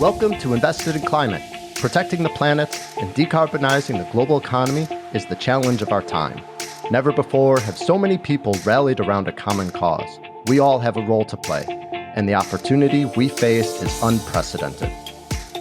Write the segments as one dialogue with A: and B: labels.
A: Welcome to Invested in Climate. Protecting the planet and decarbonizing the global economy is the challenge of our time. Never before have so many people rallied around a common cause. We all have a role to play, and the opportunity we face is unprecedented.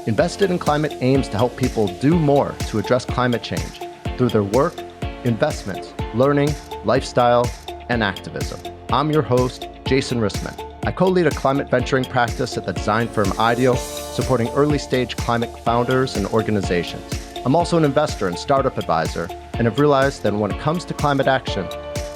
A: Invested in Climate aims to help people do more to address climate change through their work, investments, learning, lifestyle, and activism. I'm your host, Jason Rissman. I co-lead a climate venturing practice at the design firm IDEO, supporting early-stage climate founders and organizations. I'm also an investor and startup advisor, and have realized that when it comes to climate action,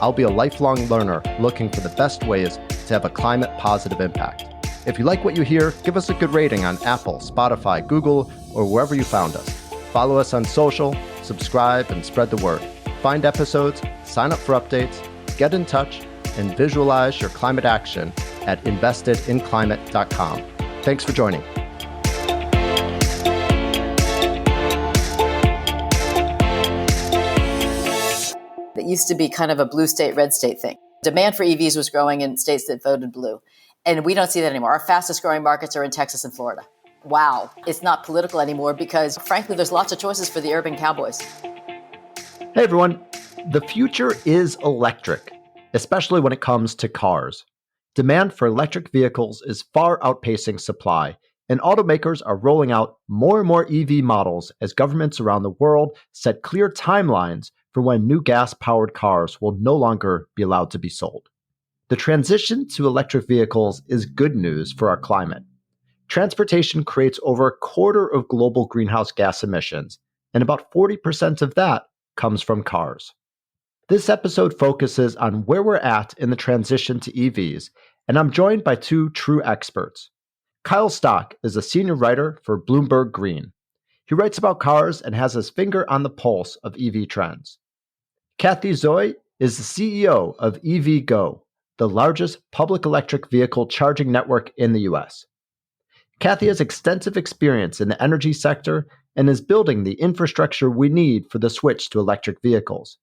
A: I'll be a lifelong learner looking for the best ways to have a climate-positive impact. If you like what you hear, give us a good rating on Apple, Spotify, Google, or wherever you found us. Follow us on social, subscribe, and spread the word. Find episodes, sign up for updates, get in touch, and visualize your climate action at investedinclimate.com. Thanks for joining.
B: It used to be kind of a blue state, red state thing. Demand for EVs was growing in states that voted blue. And we don't see that anymore. Our fastest growing markets are in Texas and Florida. Wow. It's not political anymore because, frankly, there's lots of choices for the urban cowboys.
A: Hey, everyone. The future is electric, especially when it comes to cars. Demand for electric vehicles is far outpacing supply, and automakers are rolling out more and more EV models as governments around the world set clear timelines for when new gas-powered cars will no longer be allowed to be sold. The transition to electric vehicles is good news for our climate. Transportation creates over a quarter of global greenhouse gas emissions, and about 40% of that comes from cars. This episode focuses on where we're at in the transition to EVs, and I'm joined by two true experts. Kyle Stock is a senior writer for Bloomberg Green. He writes about cars and has his finger on the pulse of EV trends. Cathy Zoe is the CEO of EVgo, the largest public electric vehicle charging network in the US. Cathy has extensive experience in the energy sector and is building the infrastructure we need for the switch to electric vehicles.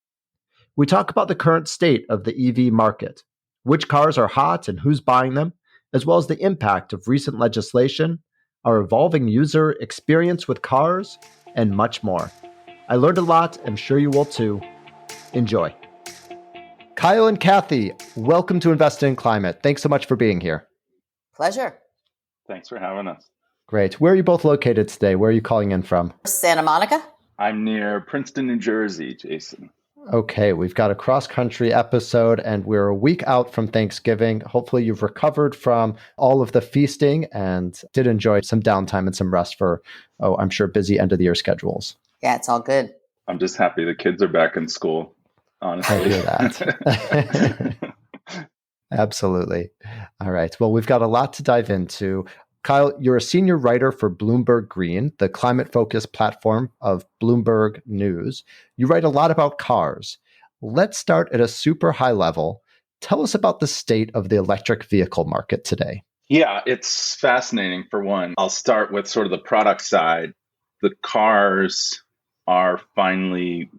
A: We talk about the current state of the EV market, which cars are hot and who's buying them, as well as the impact of recent legislation, our evolving user experience with cars, and much more. I learned a lot. I'm sure you will too. Enjoy. Kyle and Cathy, welcome to Invested in Climate. Thanks so much for being here.
B: Pleasure.
C: Thanks for having us.
A: Great. Where are you both located today? Where are you calling in from?
B: Santa Monica?
C: I'm near Princeton, New Jersey, Jason.
A: Okay, we've got a cross-country episode, and we're a week out from Thanksgiving. Hopefully you've recovered from all of the feasting and did enjoy some downtime and some rest for, I'm sure, busy end-of-the-year schedules.
B: Yeah, it's all good.
C: I'm just happy the kids are back in school, honestly.
A: I hear that. Absolutely. All right. Well, we've got a lot to dive into. Kyle, you're a senior writer for Bloomberg Green, the climate-focused platform of Bloomberg News. You write a lot about cars. Let's start at a super high level. Tell us about the state of the electric vehicle market today.
C: Yeah, it's fascinating for one. I'll start with sort of the product side. The cars are finally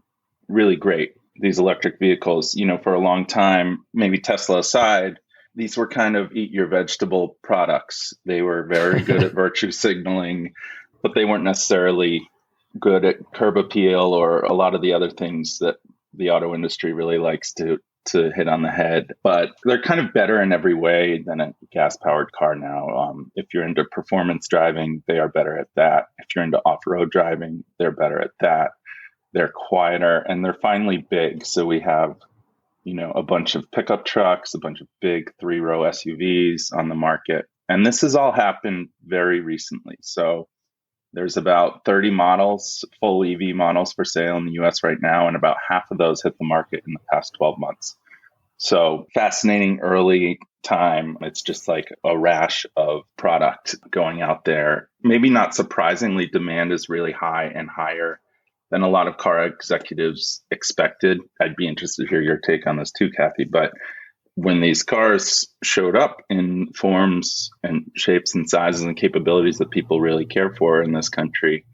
C: really great, these electric vehicles. For a long time, maybe Tesla aside, these were kind of eat your vegetable products. They were very good at virtue signaling, but they weren't necessarily good at curb appeal or a lot of the other things that the auto industry really likes to hit on the head. But they're kind of better in every way than a gas-powered car now. If you're into performance driving, they are better at that. If you're into off-road driving, they're better at that. They're quieter, and they're finally big. So we have a bunch of pickup trucks, a bunch of big 3-row SUVs on the market. And this has all happened very recently. So there's about 30 models, full EV models for sale in the US right now, and about half of those hit the market in the past 12 months. So fascinating early time. It's just like a rash of product going out there. Maybe not surprisingly, demand is really high and higher than a lot of car executives expected. I'd be interested to hear your take on this too, Cathy. But when these cars showed up in forms and shapes and sizes and capabilities that people really care for in this country,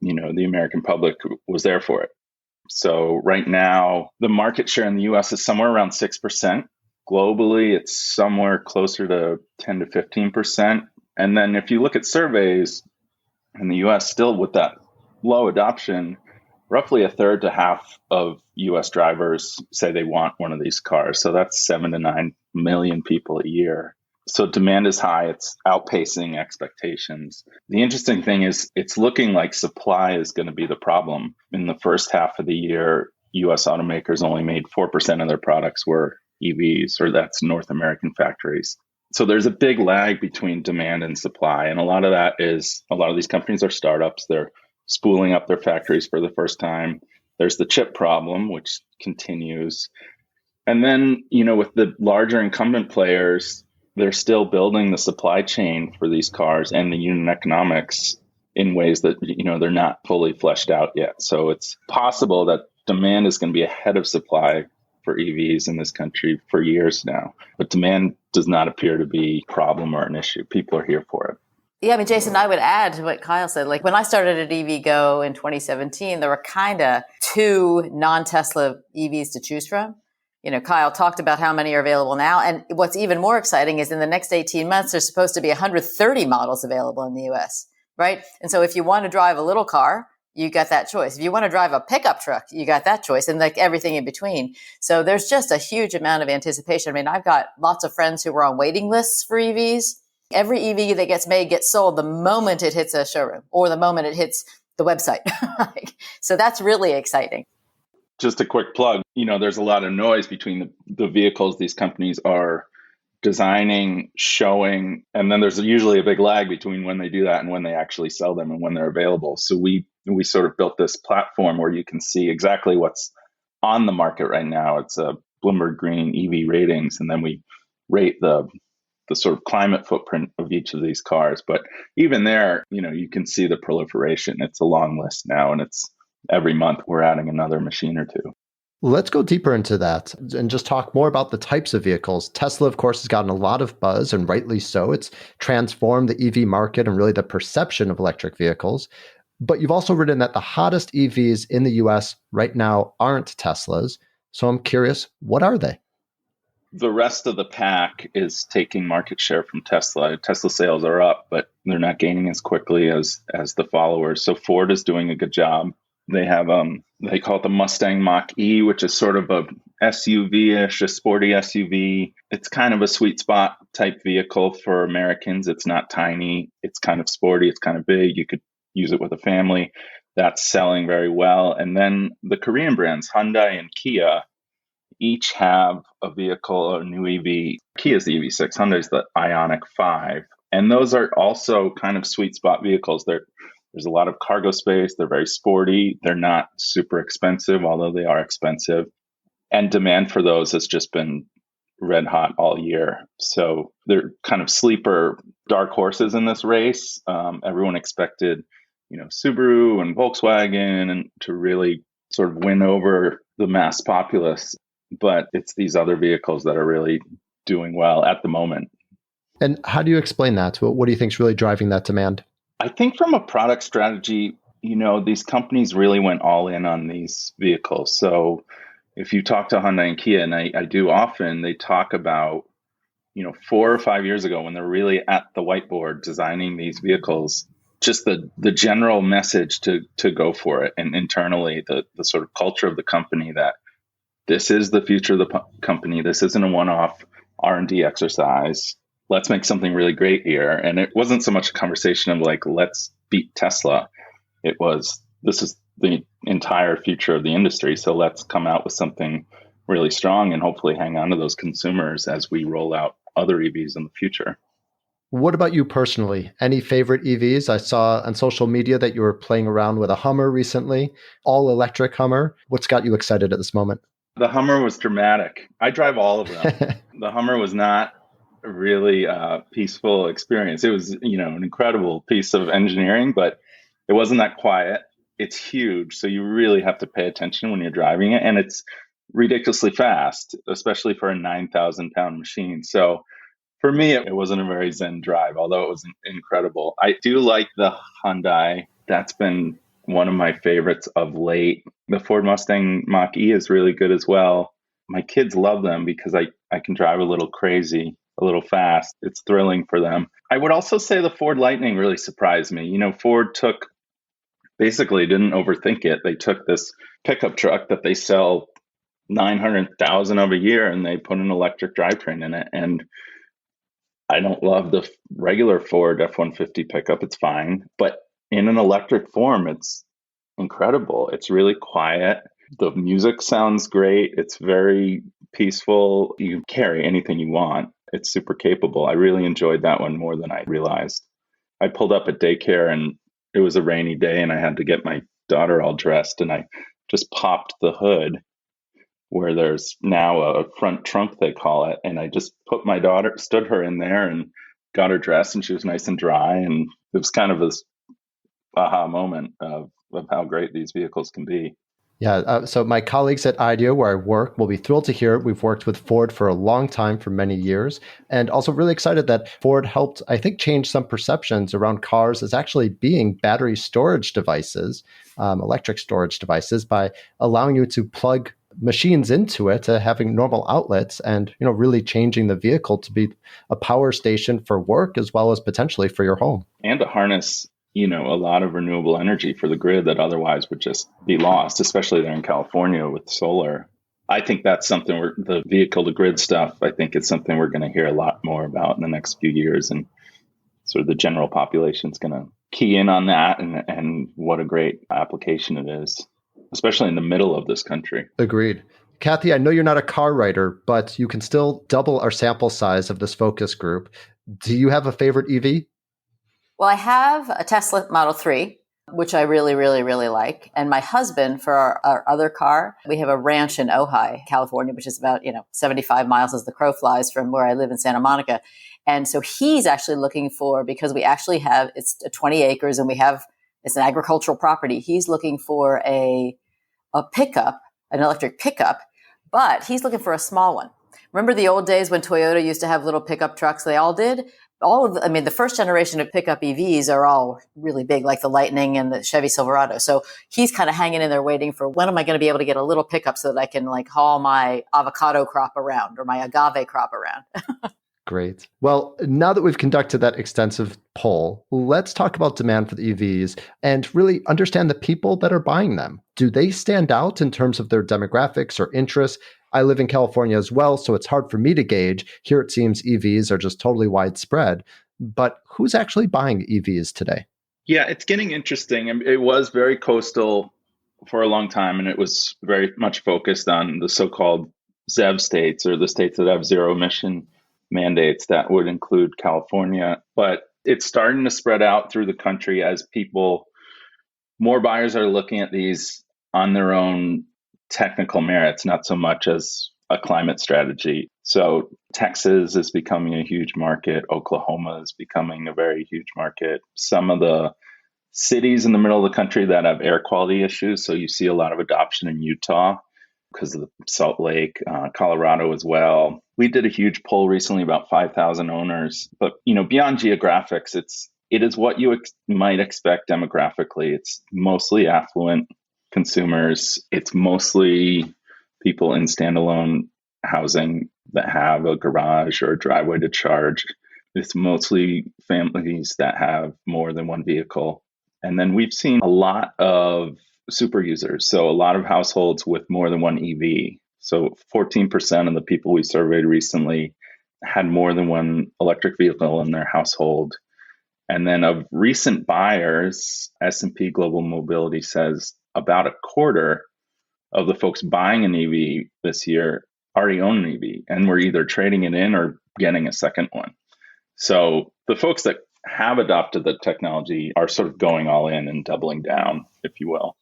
C: the American public was there for it. So right now, the market share in the US is somewhere around 6%. Globally, it's somewhere closer to 10 to 15%. And then if you look at surveys in the US, still with that low adoption, roughly a third to half of US drivers say they want one of these cars. So that's 7 to 9 million people a year. So demand is high. It's outpacing expectations. The interesting thing is it's looking like supply is going to be the problem. In the first half of the year, US automakers only made 4% of their products were EVs, or that's North American factories. So there's a big lag between demand and supply. And a lot of that is a lot of these companies are startups. They're spooling up their factories for the first time. There's the chip problem, which continues. And then, with the larger incumbent players, they're still building the supply chain for these cars and the unit economics in ways that, they're not fully fleshed out yet. So it's possible that demand is going to be ahead of supply for EVs in this country for years now. But demand does not appear to be a problem or an issue. People are here for it.
B: Yeah, I mean, Jason, I would add to what Kyle said. Like when I started at EVgo in 2017, there were kind of two non-Tesla EVs to choose from. Kyle talked about how many are available now. And what's even more exciting is in the next 18 months, there's supposed to be 130 models available in the US, right? And so if you want to drive a little car, you got that choice. If you want to drive a pickup truck, you got that choice, and like everything in between. So there's just a huge amount of anticipation. I mean, I've got lots of friends who were on waiting lists for EVs. Every EV that gets made gets sold the moment it hits a showroom or the moment it hits the website. So that's really exciting.
C: Just a quick plug, there's a lot of noise between the vehicles these companies are designing, showing, and then there's usually a big lag between when they do that and when they actually sell them and when they're available. So we sort of built this platform where you can see exactly what's on the market right now. It's a Bloomberg Green EV ratings, and then we rate the sort of climate footprint of each of these cars. But even there, you can see the proliferation. It's a long list now, and it's every month we're adding another machine or two.
A: Let's go deeper into that and just talk more about the types of vehicles. Tesla, of course, has gotten a lot of buzz, and rightly so. It's transformed the EV market and really the perception of electric vehicles. But you've also written that the hottest EVs in the US right now aren't Teslas. So I'm curious, what are they?
C: The rest of the pack is taking market share from Tesla. Tesla sales are up, but they're not gaining as quickly as the followers. So Ford is doing a good job. They have they call it the Mustang Mach-E, which is sort of a SUV-ish, a sporty SUV. It's kind of a sweet spot type vehicle for Americans. It's not tiny. It's kind of sporty. It's kind of big. You could use it with a family. That's selling very well. And then the Korean brands, Hyundai and Kia, each have a vehicle, a new EV. Kia's the EV6, Hyundai's the Ioniq 5. And those are also kind of sweet spot vehicles. There's a lot of cargo space. They're very sporty. They're not super expensive, although they are expensive. And demand for those has just been red hot all year. So they're kind of sleeper dark horses in this race. Everyone expected, Subaru and Volkswagen and to really sort of win over the mass populace. But it's these other vehicles that are really doing well at the moment.
A: And how do you explain that? What do you think is really driving that demand?
C: I think from a product strategy, these companies really went all in on these vehicles. So if you talk to Hyundai and Kia, and I do often, they talk about, 4 or 5 years ago when they're really at the whiteboard designing these vehicles, just the general message to go for it. And internally, the sort of culture of the company that this is the future of the company. This isn't a one-off R&D exercise. Let's make something really great here. And it wasn't so much a conversation of like, let's beat Tesla. It was, this is the entire future of the industry. So let's come out with something really strong and hopefully hang on to those consumers as we roll out other EVs in the future.
A: What about you personally? Any favorite EVs? I saw on social media that you were playing around with a Hummer recently, all electric Hummer. What's got you excited at this moment?
C: The Hummer was dramatic. I drive all of them. The Hummer was not really a peaceful experience. It was, an incredible piece of engineering, but it wasn't that quiet. It's huge. So you really have to pay attention when you're driving it. And it's ridiculously fast, especially for a 9,000 pound machine. So for me, it wasn't a very zen drive, although it was incredible. I do like the Hyundai. That's been one of my favorites of late. The Ford Mustang Mach-E is really good as well. My kids love them because I can drive a little crazy. a little fast. It's thrilling for them. I would also say the Ford Lightning really surprised me. Ford basically didn't overthink it. They took this pickup truck that they sell 900,000 of a year and they put an electric drivetrain in it. And I don't love the regular Ford F-150 pickup. It's fine. But in an electric form, it's incredible. It's really quiet. The music sounds great. It's very peaceful. You can carry anything you want. It's super capable. I really enjoyed that one more than I realized. I pulled up at daycare and it was a rainy day and I had to get my daughter all dressed and I just popped the hood where there's now a front trunk, they call it. And I just stood her in there and got her dressed and she was nice and dry. And it was kind of this aha moment of how great these vehicles can be.
A: Yeah, so my colleagues at IDEO, where I work, will be thrilled to hear it. We've worked with Ford for a long time, for many years, and also really excited that Ford helped, I think, change some perceptions around cars as actually being battery storage devices, electric storage devices, by allowing you to plug machines into it, having normal outlets, and really changing the vehicle to be a power station for work as well as potentially for your home.
C: And to harness a lot of renewable energy for the grid that otherwise would just be lost, especially there in California with solar. I think that's something the vehicle to grid stuff, I think it's something we're going to hear a lot more about in the next few years. And sort of the general population is going to key in on that and what a great application it is, especially in the middle of this country.
A: Agreed. Cathy, I know you're not a car writer, but you can still double our sample size of this focus group. Do you have a favorite EV?
B: Well, I have a Tesla Model 3, which I really, really, really like. And my husband, for our other car, we have a ranch in Ojai, California, which is about, 75 miles as the crow flies from where I live in Santa Monica. And so he's actually looking for, because we actually have, it's 20 acres and it's an agricultural property. He's looking for a pickup, an electric pickup, but he's looking for a small one. Remember the old days when Toyota used to have little pickup trucks? They all did. The first generation of pickup EVs are all really big, like the Lightning and the Chevy Silverado. So he's kind of hanging in there waiting for, when am I going to be able to get a little pickup so that I can haul my avocado crop around or my agave crop around.
A: Great. Well, now that we've conducted that extensive poll, let's talk about demand for the EVs and really understand the people that are buying them. Do they stand out in terms of their demographics or interests? I live in California as well, so it's hard for me to gauge. Here it seems EVs are just totally widespread. But who's actually buying EVs today?
C: Yeah, it's getting interesting. It was very coastal for a long time, and it was very much focused on the so-called ZEV states, or the states that have zero emission mandates. That would include California. But it's starting to spread out through the country as more buyers are looking at these on their own technical merits, not so much as a climate strategy. So Texas is becoming a huge market. Oklahoma is becoming a very huge market. Some of the cities in the middle of the country that have air quality issues. So you see a lot of adoption in Utah because of the Salt Lake, Colorado as well. We did a huge poll recently, about 5,000 owners. But beyond geographics, it is what you might expect demographically. It's mostly affluent consumers. It's mostly people in standalone housing that have a garage or a driveway to charge. It's mostly families that have more than one vehicle. And then we've seen a lot of super users. So a lot of households with more than one EV. So 14% of the people we surveyed recently had more than one electric vehicle in their household. And then of recent buyers, S&P Global Mobility says about a quarter of the folks buying an EV this year already own an EV and were either trading it in or getting a second one. So the folks that have adopted the technology are sort of going all in and doubling down, if you will.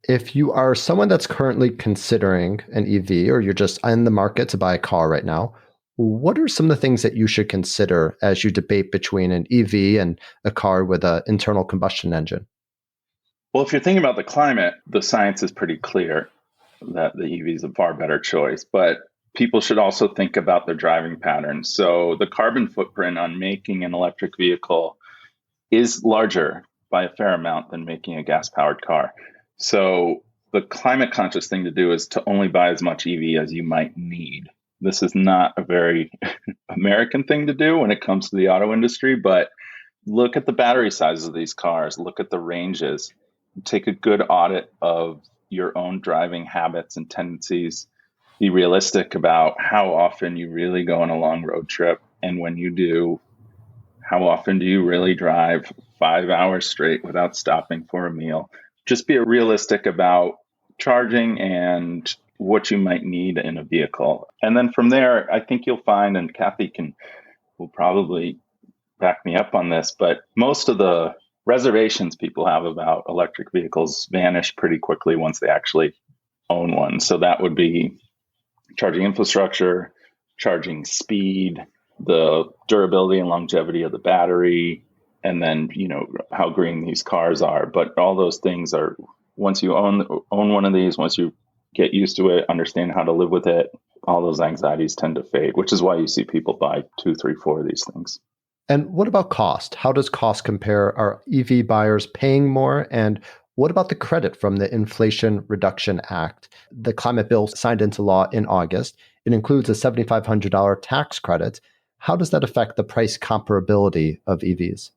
A: If you are someone that's currently considering an EV or you're just in the market to buy a car right now, what are some of the things that you should consider as you debate between an EV and a car with an internal combustion engine?
C: Well, if you're thinking about the climate, the science is pretty clear that the EV is a far better choice. But people should also think about their driving patterns. So the carbon footprint on making an electric vehicle is larger by a fair amount than making a gas-powered car. So the climate conscious thing to do is to only buy as much EV as you might need, This is not a very American thing to do when it comes to the auto industry, but look at the battery sizes of these cars, look at the ranges, take a good audit of your own driving habits and tendencies. Be realistic about how often you really go on a long road trip. And when you do, how often do you really drive 5 hours straight without stopping for a meal? Just be realistic about charging and what you might need in a vehicle. And then from there, I think you'll find, and Cathy will probably back me up on this, but most of the reservations people have about electric vehicles vanish pretty quickly once they actually own one. So that would be charging infrastructure, charging speed, the durability and longevity of the battery, and then, how green these cars are. But all those things are, once you own one of these, once you get used to it, understand how to live with it, all those anxieties tend to fade, which is why you see people buy 2, 3, 4 of these things.
A: And what about cost? How does cost compare? Are EV buyers paying more? And what about the credit from the Inflation Reduction Act? The climate bill signed into law in August. It includes a $7,500 tax credit. How does that affect the price comparability of EVs?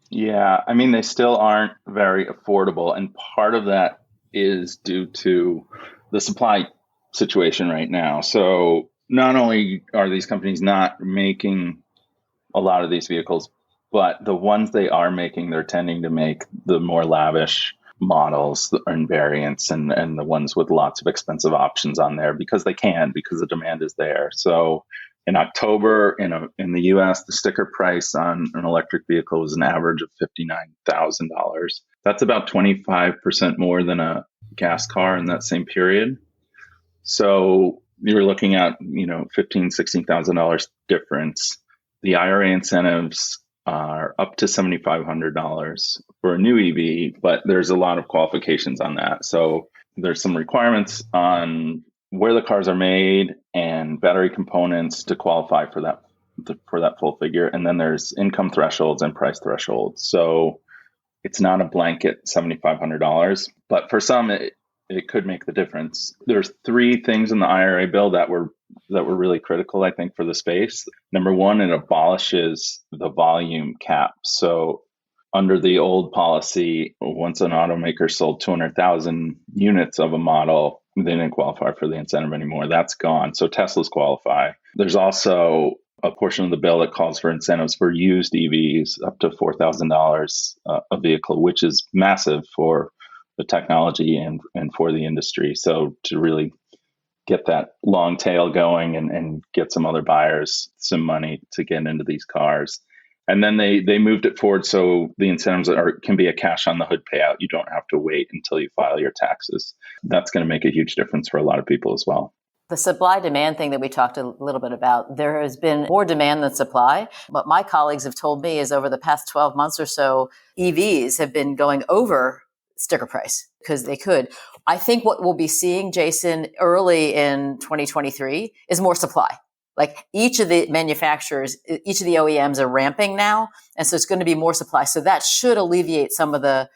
C: Yeah, I mean, they still aren't very affordable. And part of that is due to the supply situation right now. So not only are these companies not making a lot of these vehicles, but the ones they are making, they're tending to make the more lavish models and variants and the ones with lots of expensive options on there because the demand is there. So in October in the US, the sticker price on an electric vehicle was an average of $59,000. That's about 25% more than a gas car in that same period. So you're looking at, $15,000, $16,000 difference. The IRA incentives are up to $7,500 for a new EV, but there's a lot of qualifications on that. So there's some requirements on where the cars are made and battery components to qualify for that full figure. And then there's income thresholds and price thresholds. So it's not a blanket $7,500, but for some, it could make the difference. There's 3 things in the IRA bill that were really critical, I think, for the space. Number one, it abolishes the volume cap. So under the old policy, once an automaker sold 200,000 units of a model, they didn't qualify for the incentive anymore. That's gone. So Teslas qualify. There's also a portion of the bill that calls for incentives for used EVs up to $4,000 a vehicle, which is massive for the technology and for the industry. So to really get that long tail going and get some other buyers some money to get into these cars. And then they moved it forward so the incentives can be a cash on the hood payout. You don't have to wait until you file your taxes. That's going to make a huge difference for a lot of people as well.
B: The supply demand thing that we talked a little bit about, there has been more demand than supply. What my colleagues have told me is over the past 12 months or so, EVs have been going over sticker price because they could. I think what we'll be seeing, Jason, early in 2023 is more supply. Like each of the manufacturers, each of the OEMs are ramping now. And so it's going to be more supply. So that should alleviate some of the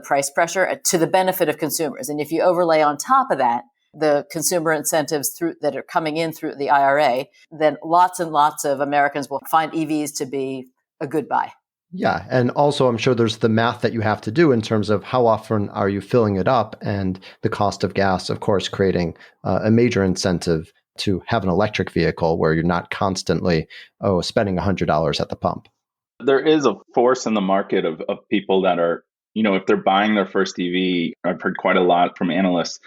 B: price pressure to the benefit of consumers. And if you overlay on top of that, the consumer incentives that are coming in through the IRA, then lots and lots of Americans will find EVs to be a good buy.
A: Yeah. And also, I'm sure there's the math that you have to do in terms of how often are you filling it up and the cost of gas, of course, creating a major incentive to have an electric vehicle where you're not constantly, spending $100 at the pump.
C: There is a force in the market of people that are, if they're buying their first EV, I've heard quite a lot from analysts.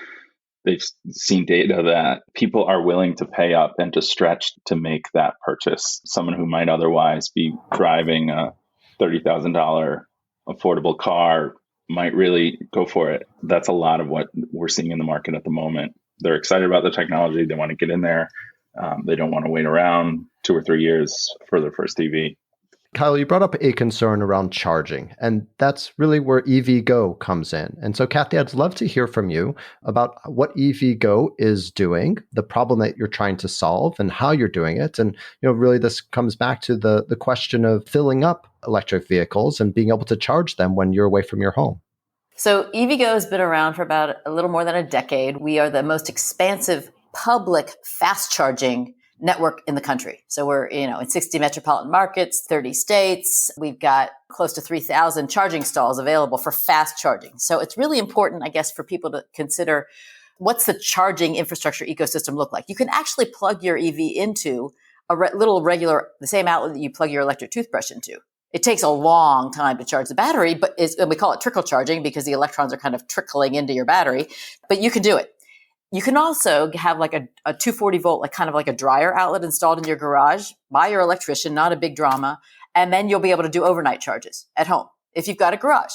C: They've seen data that people are willing to pay up and to stretch to make that purchase. Someone who might otherwise be driving a $30,000 affordable car might really go for it. That's a lot of what we're seeing in the market at the moment. They're excited about the technology. They want to get in there. They don't want to wait around 2 or 3 years for their first EV.
A: Kyle, you brought up a concern around charging, and that's really where EVgo comes in. And so, Cathy, I'd love to hear from you about what EVgo is doing, the problem that you're trying to solve, and how you're doing it. And really, this comes back to the question of filling up electric vehicles and being able to charge them when you're away from your home.
B: So EVgo has been around for about a little more than a decade. We are the most expansive public fast charging network in the country. So we're, in 60 metropolitan markets, 30 states. We've got close to 3,000 charging stalls available for fast charging. So it's really important, I guess, for people to consider what's the charging infrastructure ecosystem look like. You can actually plug your EV into a the same outlet that you plug your electric toothbrush into. It takes a long time to charge the battery, and we call it trickle charging because the electrons are kind of trickling into your battery, but you can do it. You can also have like a 240 volt, like kind of like a dryer outlet installed in your garage by your electrician, not a big drama. And then you'll be able to do overnight charges at home if you've got a garage.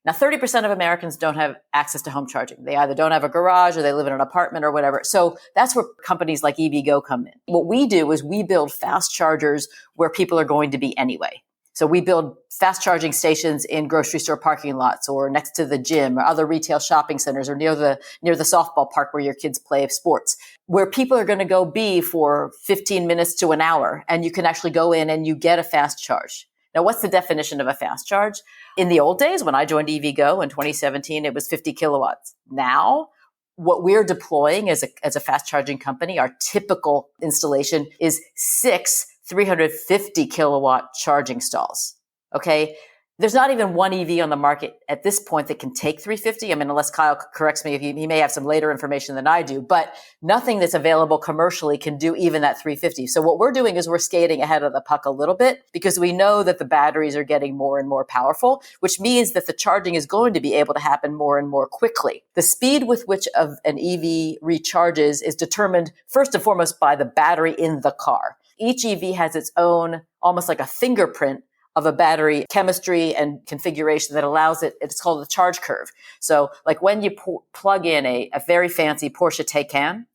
B: Now, 30% of Americans don't have access to home charging. They either don't have a garage or they live in an apartment or whatever. So that's where companies like EVgo come in. What we do is we build fast chargers where people are going to be anyway. So we build fast charging stations in grocery store parking lots or next to the gym or other retail shopping centers or near the softball park where your kids play sports, where people are going to go be for 15 minutes to an hour. And you can actually go in and you get a fast charge. Now, what's the definition of a fast charge? In the old days, when I joined EVgo in 2017, it was 50 kilowatts. Now, what we're deploying as a fast charging company, our typical installation is 6 350 kilowatt charging stalls. Okay. There's not even one EV on the market at this point that can take 350. I mean, unless Kyle corrects me, he may have some later information than I do, but nothing that's available commercially can do even that 350. So what we're doing is we're skating ahead of the puck a little bit because we know that the batteries are getting more and more powerful, which means that the charging is going to be able to happen more and more quickly. The speed with which an EV recharges is determined first and foremost by the battery in the car. Each EV has its own, almost like a fingerprint of a battery chemistry and configuration that allows it's called the charge curve. So like when you plug in a very fancy Porsche Taycan,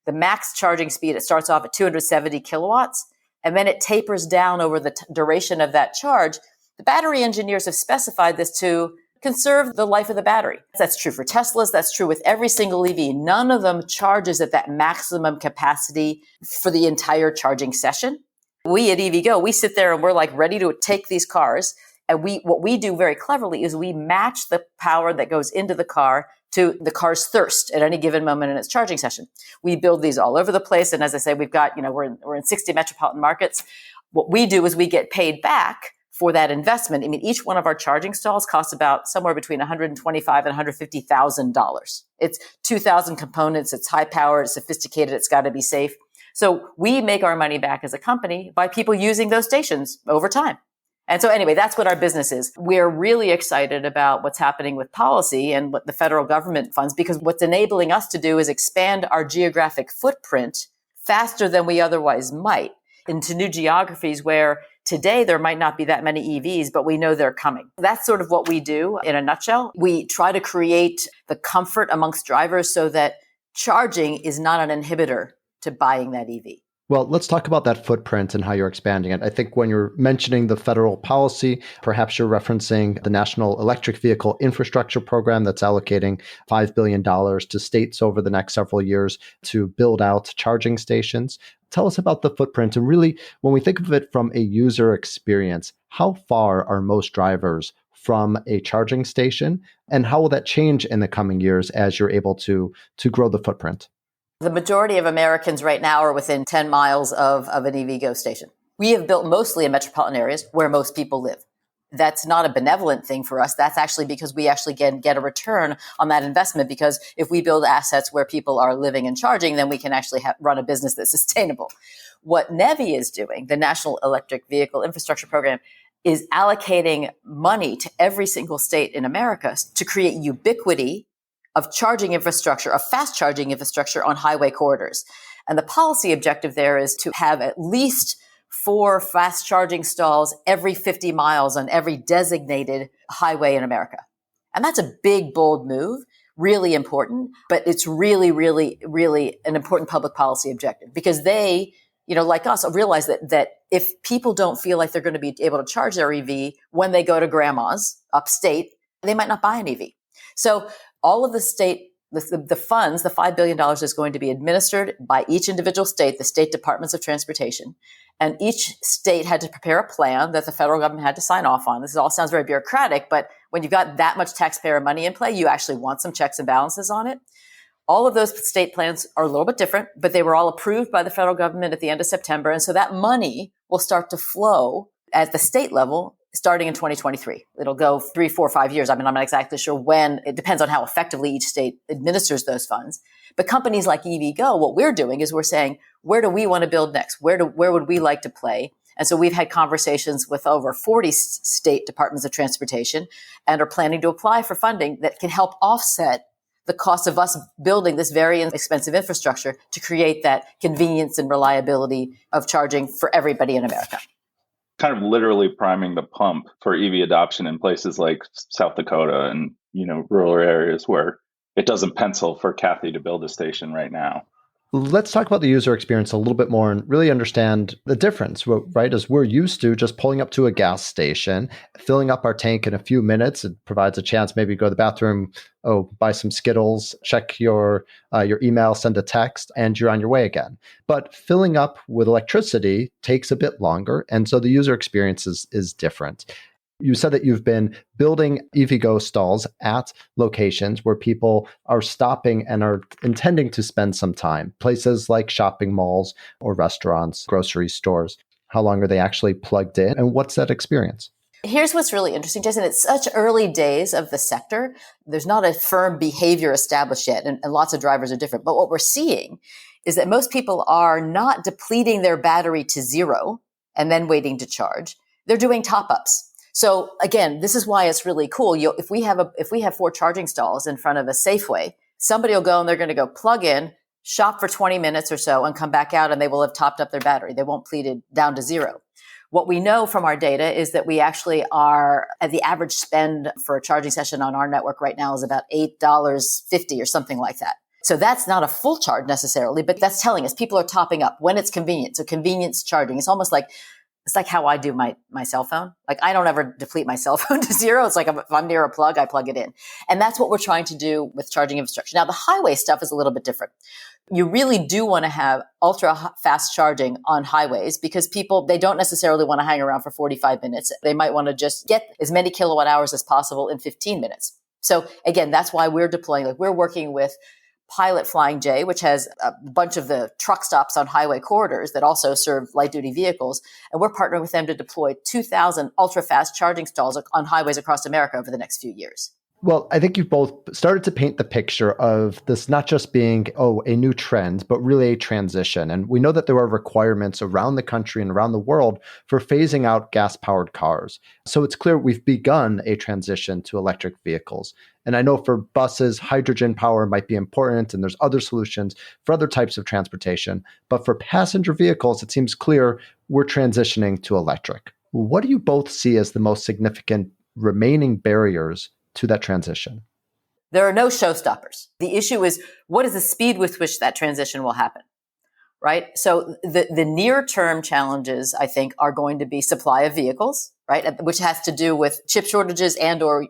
B: the max charging speed, it starts off at 270 kilowatts, and then it tapers down over the duration of that charge. The battery engineers have specified this to conserve the life of the battery. That's true for Teslas. That's true with every single EV. None of them charges at that maximum capacity for the entire charging session. We at EVgo, we sit there and we're like ready to take these cars. And what we do very cleverly is we match the power that goes into the car to the car's thirst at any given moment in its charging session. We build these all over the place. And as I say, we've got, we're in 60 metropolitan markets. What we do is we get paid back for that investment. I mean, each one of our charging stalls costs about somewhere between $125,000 and $150,000. It's 2,000 components. It's high powered. It's sophisticated. It's got to be safe. So we make our money back as a company by people using those stations over time. And so anyway, that's what our business is. We're really excited about what's happening with policy and what the federal government funds, because what's enabling us to do is expand our geographic footprint faster than we otherwise might into new geographies where today there might not be that many EVs, but we know they're coming. That's sort of what we do in a nutshell. We try to create the comfort amongst drivers so that charging is not an inhibitor to buying that EV.
A: Well, let's talk about that footprint and how you're expanding it. I think when you're mentioning the federal policy, perhaps you're referencing the National Electric Vehicle Infrastructure Program that's allocating $5 billion to states over the next several years to build out charging stations. Tell us about the footprint. And really, when we think of it from a user experience, how far are most drivers from a charging station? And how will that change in the coming years as you're able to grow the footprint?
B: The majority of Americans right now are within 10 miles of an EVgo station. We have built mostly in metropolitan areas where most people live. That's not a benevolent thing for us. That's actually because we actually get a return on that investment, because if we build assets where people are living and charging, then we can actually run a business that's sustainable. What NEVI is doing, the National Electric Vehicle Infrastructure Program, is allocating money to every single state in America to create ubiquity of charging infrastructure, of fast charging infrastructure on highway corridors. And the policy objective there is to have at least 4 fast charging stalls every 50 miles on every designated highway in America. And that's a big, bold move, really important, but it's really, really, really an important public policy objective, because they, like us, realize that if people don't feel like they're going to be able to charge their EV when they go to grandma's upstate, they might not buy an EV. So all of the state, the funds, the $5 billion is going to be administered by each individual state, the state departments of transportation. And each state had to prepare a plan that the federal government had to sign off on. This all sounds very bureaucratic, but when you've got that much taxpayer money in play, you actually want some checks and balances on it. All of those state plans are a little bit different, but they were all approved by the federal government at the end of September. And so that money will start to flow at the state level starting in 2023. It'll go 3, 4, 5 years. I mean, I'm not exactly sure when. It depends on how effectively each state administers those funds. But companies like EVgo, what we're doing is we're saying, where do we want to build next? Where would we like to play? And so we've had conversations with over 40 state departments of transportation and are planning to apply for funding that can help offset the cost of us building this very expensive infrastructure to create that convenience and reliability of charging for everybody in America.
C: Kind of literally priming the pump for EV adoption in places like South Dakota and, rural areas where it doesn't pencil for Cathy to build a station right now.
A: Let's talk about the user experience a little bit more and really understand the difference, right? As we're used to just pulling up to a gas station, filling up our tank in a few minutes. It provides a chance maybe to go to the bathroom, buy some Skittles, check your email, send a text, and you're on your way again. But filling up with electricity takes a bit longer. And so the user experience is different. You said that you've been building EVgo stalls at locations where people are stopping and are intending to spend some time, places like shopping malls or restaurants, grocery stores. How long are they actually plugged in? And what's that experience?
B: Here's what's really interesting, Jason. It's such early days of the sector. There's not a firm behavior established yet, and lots of drivers are different. But what we're seeing is that most people are not depleting their battery to zero and then waiting to charge. They're doing top-ups. So again, this is why it's really cool. If we have 4 charging stalls in front of a Safeway, somebody will go and they're going to go plug in, shop for 20 minutes or so, and come back out, and they will have topped up their battery. They won't pleat it down to zero. What we know from our data is that we actually are at the average spend for a charging session on our network right now is about $8.50 or something like that. So that's not a full charge necessarily, but that's telling us people are topping up when it's convenient. So convenience charging. It's almost like how I do my cell phone. Like I don't ever deplete my cell phone to zero. It's like if I'm near a plug, I plug it in. And that's what we're trying to do with charging infrastructure. Now, the highway stuff is a little bit different. You really do want to have ultra fast charging on highways because people, they don't necessarily want to hang around for 45 minutes. They might want to just get as many kilowatt hours as possible in 15 minutes. So again, that's why we're deploying, we're working with Pilot Flying J, which has a bunch of the truck stops on highway corridors that also serve light-duty vehicles. And we're partnering with them to deploy 2,000 ultra-fast charging stalls on highways across America over the next few years.
A: Well, I think you've both started to paint the picture of this not just being, a new trend, but really a transition. And we know that there are requirements around the country and around the world for phasing out gas-powered cars. So it's clear we've begun a transition to electric vehicles. And I know for buses, hydrogen power might be important, and there's other solutions for other types of transportation. But for passenger vehicles, it seems clear we're transitioning to electric. What do you both see as the most significant remaining barriers to that transition?
B: There are no showstoppers. The issue is, what is the speed with which that transition will happen, right? So the near-term challenges, I think, are going to be supply of vehicles, right? Which has to do with chip shortages and or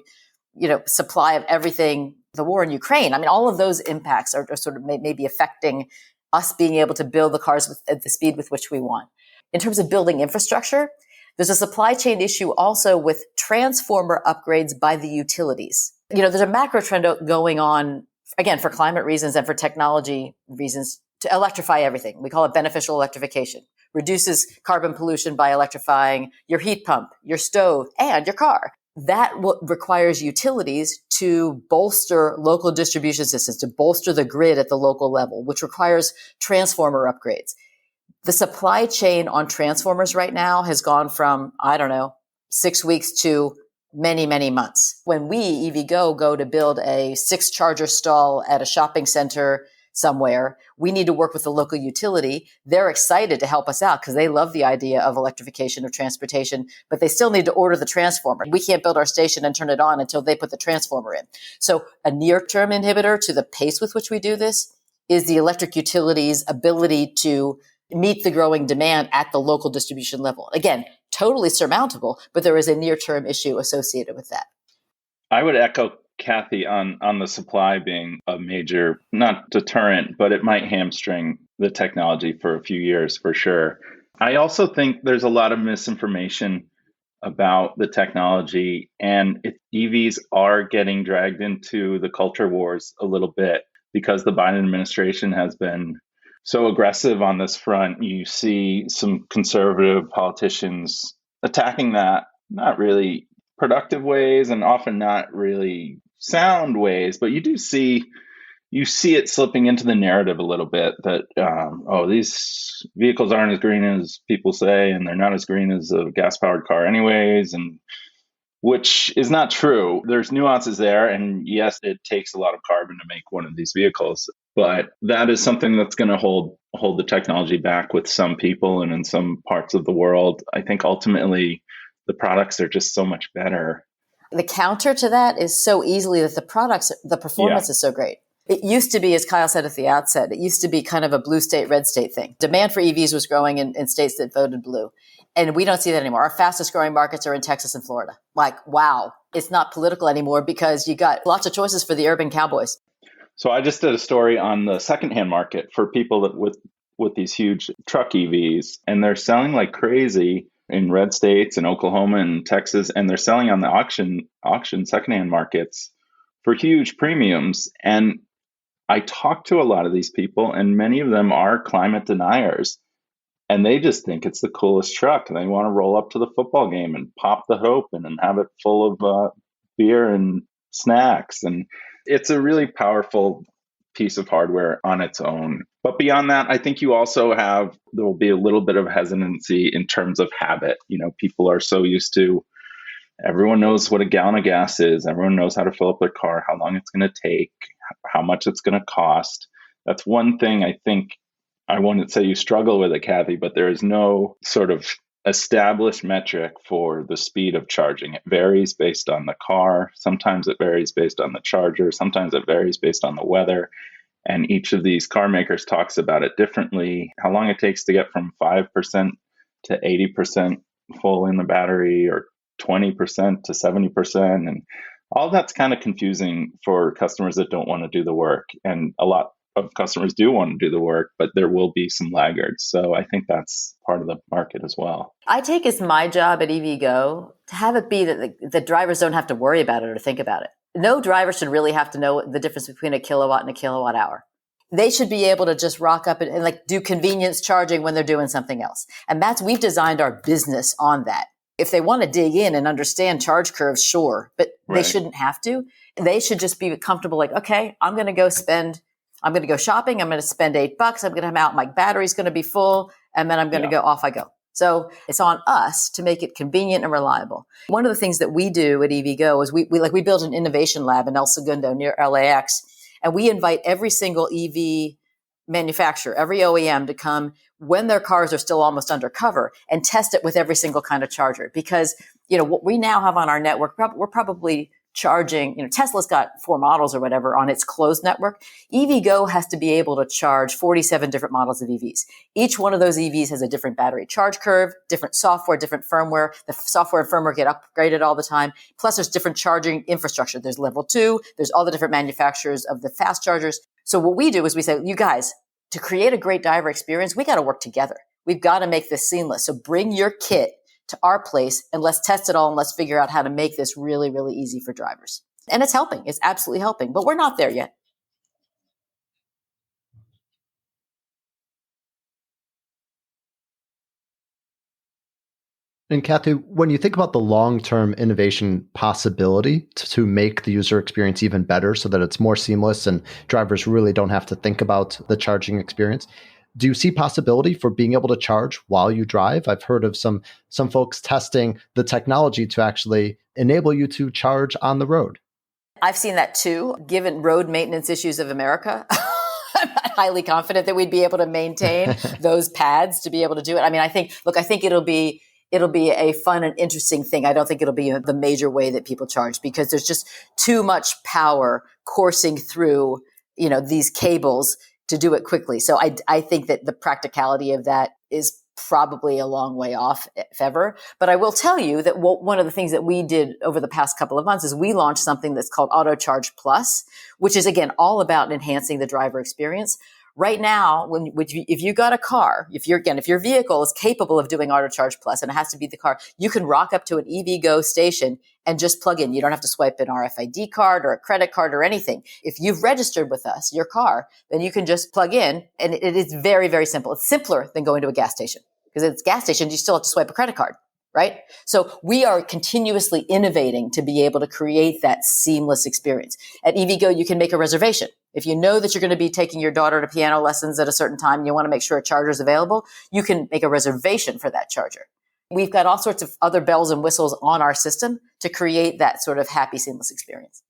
B: supply of everything, the war in Ukraine. I mean, all of those impacts are sort of maybe affecting us being able to build the cars at the speed with which we want. In terms of building infrastructure, there's a supply chain issue also with transformer upgrades by the utilities. There's a macro trend going on, again, for climate reasons and for technology reasons, to electrify everything. We call it beneficial electrification. Reduces carbon pollution by electrifying your heat pump, your stove, and your car. That requires utilities to bolster local distribution systems, to bolster the grid at the local level, which requires transformer upgrades. The supply chain on transformers right now has gone from, 6 weeks to many, many months. When we, EVgo, go to build a 6-charger stall at a shopping center somewhere, we need to work with the local utility. They're excited to help us out because they love the idea of electrification of transportation, but they still need to order the transformer. We can't build our station and turn it on until they put the transformer in. So a near-term inhibitor to the pace with which we do this is the electric utility's ability to meet the growing demand at the local distribution level. Again, totally surmountable, but there is a near-term issue associated with that.
C: I would echo Cathy on the supply being a major, not deterrent, but it might hamstring the technology for a few years for sure. I also think there's a lot of misinformation about the technology, and EVs are getting dragged into the culture wars a little bit. because the Biden administration has been so aggressive on this front, you see some conservative politicians attacking that, not really productive ways and often not really sound ways, but you see it slipping into the narrative a little bit that these vehicles aren't as green as people say, and they're not as green as a gas powered car anyways, and which is not true. There's nuances there, and yes, it takes a lot of carbon to make one of these vehicles, but that is something that's going to hold the technology back with some people and in some parts of the world. I think ultimately the products are just so much better.
B: The counter to that is so easily that the performance is so great. It used to be, as Kyle said at the outset, it used to be kind of a blue state, red state thing. Demand for EVs was growing in states that voted blue. And we don't see that anymore. Our fastest growing markets are in Texas and Florida. Like, wow, it's not political anymore because you got lots of choices for the urban cowboys.
C: So I just did a story on the secondhand market for people that with these huge truck EVs, and they're selling like crazy in red states and Oklahoma and Texas, and they're selling on the auction secondhand markets for huge premiums. And I talked to a lot of these people, and many of them are climate deniers, and they just think it's the coolest truck. And they want to roll up to the football game and pop the hood open and have it full of beer and snacks. And it's a really powerful piece of hardware on its own. But beyond that, I think you also there will be a little bit of hesitancy in terms of habit. You know, people are so used to, everyone knows what a gallon of gas is. Everyone knows how to fill up their car, how long it's going to take, how much it's going to cost. That's one thing I think I wouldn't say you struggle with it, Cathy, but there is no sort of established metric for the speed of charging. It varies based on the car. Sometimes it varies based on the charger. Sometimes it varies based on the weather. And each of these car makers talks about it differently. How long it takes to get from 5% to 80% full in the battery, or 20% to 70%. And all that's kind of confusing for customers that don't want to do the work. And a lot of customers do want to do the work, but there will be some laggards. So I think that's part of the market as well.
B: I take as my job at EVgo to have it be that the drivers don't have to worry about it or think about it. No driver should really have to know the difference between a kilowatt and a kilowatt hour. They should be able to just rock up and like do convenience charging when they're doing something else. And we've designed our business on that. If they want to dig in and understand charge curves, sure, but They shouldn't have to. They should just be comfortable, like, okay, I'm going to go shopping. I'm going to spend $8. I'm going to come out. My battery's going to be full. And then I'm going to go off I go. So it's on us to make it convenient and reliable. One of the things that we do at EVgo is we build an innovation lab in El Segundo near LAX. And we invite every single EV manufacturer, every OEM to come when their cars are still almost undercover and test it with every single kind of charger. Because, what we now have on our network, we're probably charging, Tesla's got 4 models or whatever on its closed network. EVgo has to be able to charge 47 different models of EVs. Each one of those EVs has a different battery charge curve, different software, different firmware. The software and firmware get upgraded all the time. Plus there's different charging infrastructure. There's level 2. There's all the different manufacturers of the fast chargers. So what we do is we say, you guys, to create a great driver experience, we got to work together. We've got to make this seamless. So bring your kit to our place and let's test it all and let's figure out how to make this really, really easy for drivers. And it's helping. It's absolutely helping, but we're not there yet.
A: And Cathy, when you think about the long-term innovation possibility to make the user experience even better so that it's more seamless and drivers really don't have to think about the charging experience, do you see possibility for being able to charge while you drive? I've heard of some folks testing the technology to actually enable you to charge on the road.
B: I've seen that too. Given road maintenance issues of America, I'm not highly confident that we'd be able to maintain those pads to be able to do it. I mean, I think it'll be a fun and interesting thing. I don't think it'll be the major way that people charge because there's just too much power coursing through, these cables to do it quickly. So I think that the practicality of that is probably a long way off, if ever. But I will tell you that one of the things that we did over the past couple of months is we launched something that's called Auto Charge Plus, which is, again, all about enhancing the driver experience. Right now, if you got a car, if your vehicle is capable of doing Auto Charge Plus, and it has to be the car, you can rock up to an EVgo station and just plug in. You don't have to swipe an RFID card or a credit card or anything. If you've registered with us, your car, then you can just plug in, and it is very, very simple. It's simpler than going to a gas station, because at gas stations, you still have to swipe a credit card. Right? So we are continuously innovating to be able to create that seamless experience. At EVgo, you can make a reservation. If you know that you're going to be taking your daughter to piano lessons at a certain time and you want to make sure a charger is available, you can make a reservation for that charger. We've got all sorts of other bells and whistles on our system to create that sort of happy, seamless experience.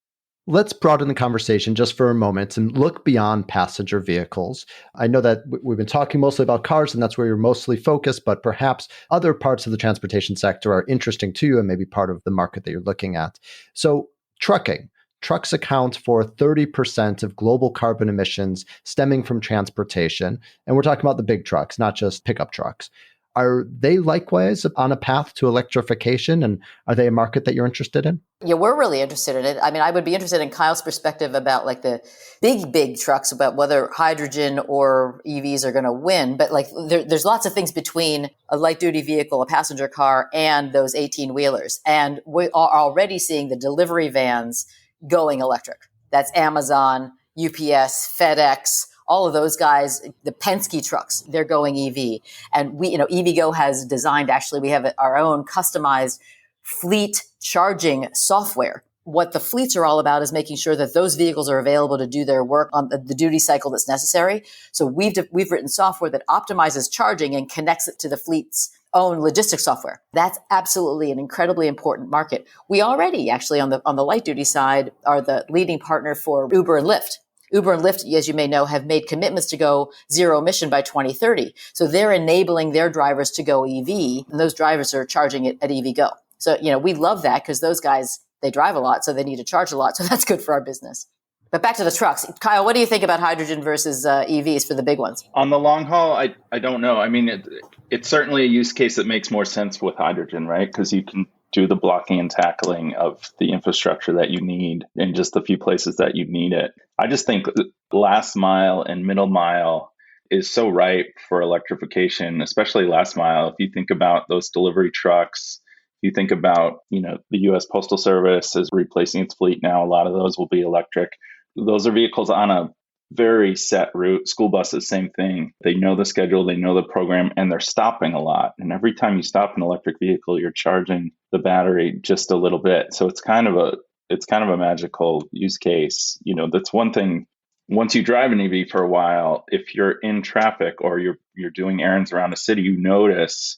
A: Let's broaden the conversation just for a moment and look beyond passenger vehicles. I know that we've been talking mostly about cars, and that's where you're mostly focused, but perhaps other parts of the transportation sector are interesting to you and maybe part of the market that you're looking at. So trucking. Trucks account for 30% of global carbon emissions stemming from transportation. And we're talking about the big trucks, not just pickup trucks. Are they likewise on a path to electrification? And are they a market that you're interested in?
B: Yeah, we're really interested in it. I mean, I would be interested in Kyle's perspective about like the big trucks, about whether hydrogen or EVs are going to win. But like there's lots of things between a light duty vehicle, a passenger car, and those 18 wheelers. And we are already seeing the delivery vans going electric. That's Amazon, UPS, FedEx, all of those guys, the Penske trucks, they're going EV. And EVgo has designed, actually, we have our own customized fleet charging software. What the fleets are all about is making sure that those vehicles are available to do their work on the duty cycle that's necessary. So we've written software that optimizes charging and connects it to the fleet's own logistics software. That's absolutely an incredibly important market. We already actually on the light duty side are the leading partner for Uber and Lyft. Uber and Lyft, as you may know, have made commitments to go zero emission by 2030. So they're enabling their drivers to go EV, and those drivers are charging it at EVgo. So, we love that because those guys, they drive a lot, so they need to charge a lot. So that's good for our business. But back to the trucks. Kyle, what do you think about hydrogen versus EVs for the big ones?
C: On the long haul, I don't know. I mean, it's certainly a use case that makes more sense with hydrogen, right? Because you can do the blocking and tackling of the infrastructure that you need in just the few places that you need it. I just think last mile and middle mile is so ripe for electrification, especially last mile. If you think about those delivery trucks, if you think about, the U.S. Postal Service is replacing its fleet now. A lot of those will be electric. Those are vehicles on a very set route. School buses, same thing. They know the schedule, they know the program, and they're stopping a lot. And every time you stop an electric vehicle, you're charging the battery just a little bit. So it's kind of a magical use case. That's one thing. Once you drive an EV for a while, if you're in traffic or you're doing errands around a city, you notice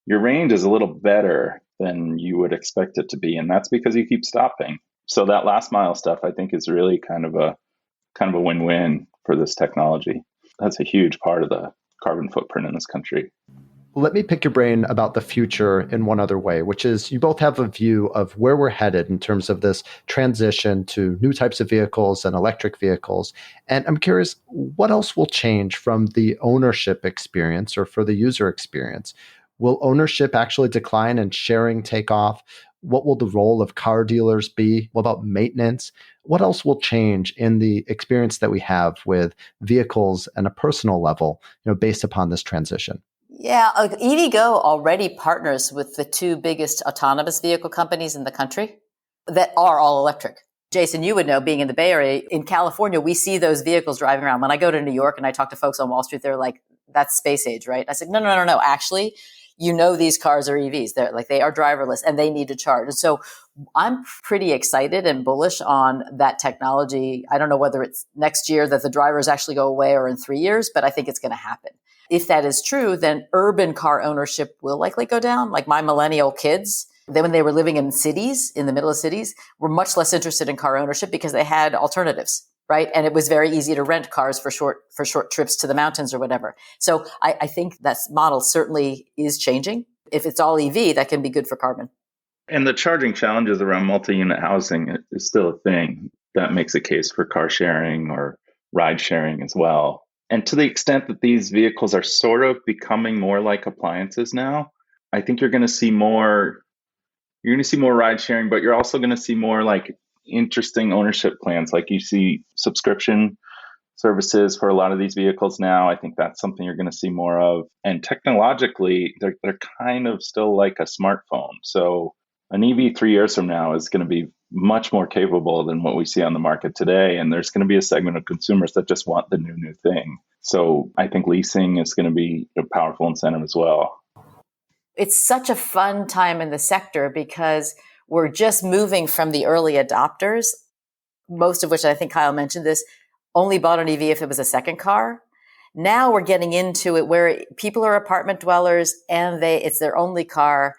C: your range is a little better than you would expect it to be. And that's because you keep stopping. So that last mile stuff, I think, is really kind of a win-win for this technology. That's a huge part of the carbon footprint in this country.
A: Let me pick your brain about the future in one other way, which is you both have a view of where we're headed in terms of this transition to new types of vehicles and electric vehicles. And I'm curious, what else will change from the ownership experience or for the user experience? Will ownership actually decline and sharing take off? What will the role of car dealers be? What about maintenance? What else will change in the experience that we have with vehicles and a personal level, based upon this transition?
B: Yeah, EVgo already partners with the two biggest autonomous vehicle companies in the country that are all electric. Jason, you would know, being in the Bay Area, in California, we see those vehicles driving around. When I go to New York and I talk to folks on Wall Street, they're like, that's space age, right? I said, no. Actually, these cars are EVs. They are driverless and they need to charge. And so I'm pretty excited and bullish on that technology. I don't know whether it's next year that the drivers actually go away or in 3 years, but I think it's going to happen. If that is true, then urban car ownership will likely go down. Like my millennial kids, then when they were living in cities, in the middle of cities, were much less interested in car ownership because they had alternatives, right? And it was very easy to rent cars for short trips to the mountains or whatever. So I think that model certainly is changing. If it's all EV, that can be good for carbon.
C: And the charging challenges around multi-unit housing is still a thing that makes a case for car sharing or ride sharing as well. And to the extent that these vehicles are sort of becoming more like appliances now, I think you're going to see more ride sharing, but you're also going to see more like interesting ownership plans. Like you see subscription services for a lot of these vehicles now. I think that's something you're going to see more of. And technologically, they're kind of still like a smartphone. So an EV 3 years from now is going to be much more capable than what we see on the market today. And there's going to be a segment of consumers that just want the new thing. So I think leasing is going to be a powerful incentive as well.
B: It's such a fun time in the sector because we're just moving from the early adopters, most of which I think Kyle mentioned this, only bought an EV if it was a second car. Now we're getting into it where people are apartment dwellers and it's their only car.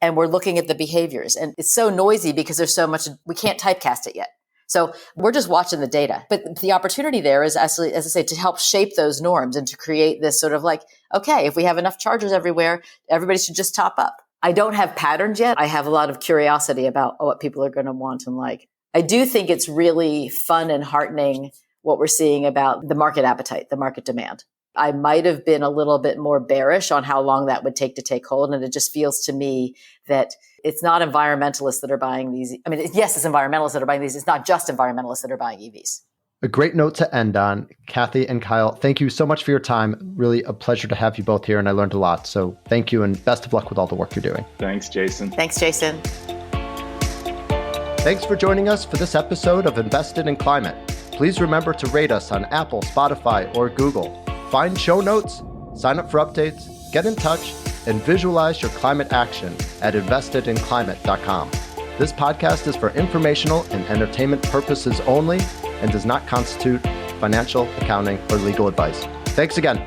B: And we're looking at the behaviors, and it's so noisy because there's so much, we can't typecast it yet. So we're just watching the data. But the opportunity there is actually, as I say, to help shape those norms and to create this sort of like, okay, if we have enough chargers everywhere, everybody should just top up. I don't have patterns yet. I have a lot of curiosity about what people are going to want and like. I do think it's really fun and heartening what we're seeing about the market appetite, the market demand. I might have been a little bit more bearish on how long that would take to take hold. And it just feels to me that it's not environmentalists that are buying these. I mean, yes, it's environmentalists that are buying these. It's not just environmentalists that are buying EVs.
A: A great note to end on. Cathy and Kyle, thank you so much for your time. Really a pleasure to have you both here, and I learned a lot. So thank you, and best of luck with all the work you're doing.
C: Thanks, Jason.
B: Thanks, Jason.
A: Thanks for joining us for this episode of Invested in Climate. Please remember to rate us on Apple, Spotify, or Google. Find show notes, sign up for updates, get in touch, and visualize your climate action at investedinclimate.com. This podcast is for informational and entertainment purposes only and does not constitute financial, accounting, or legal advice. Thanks again.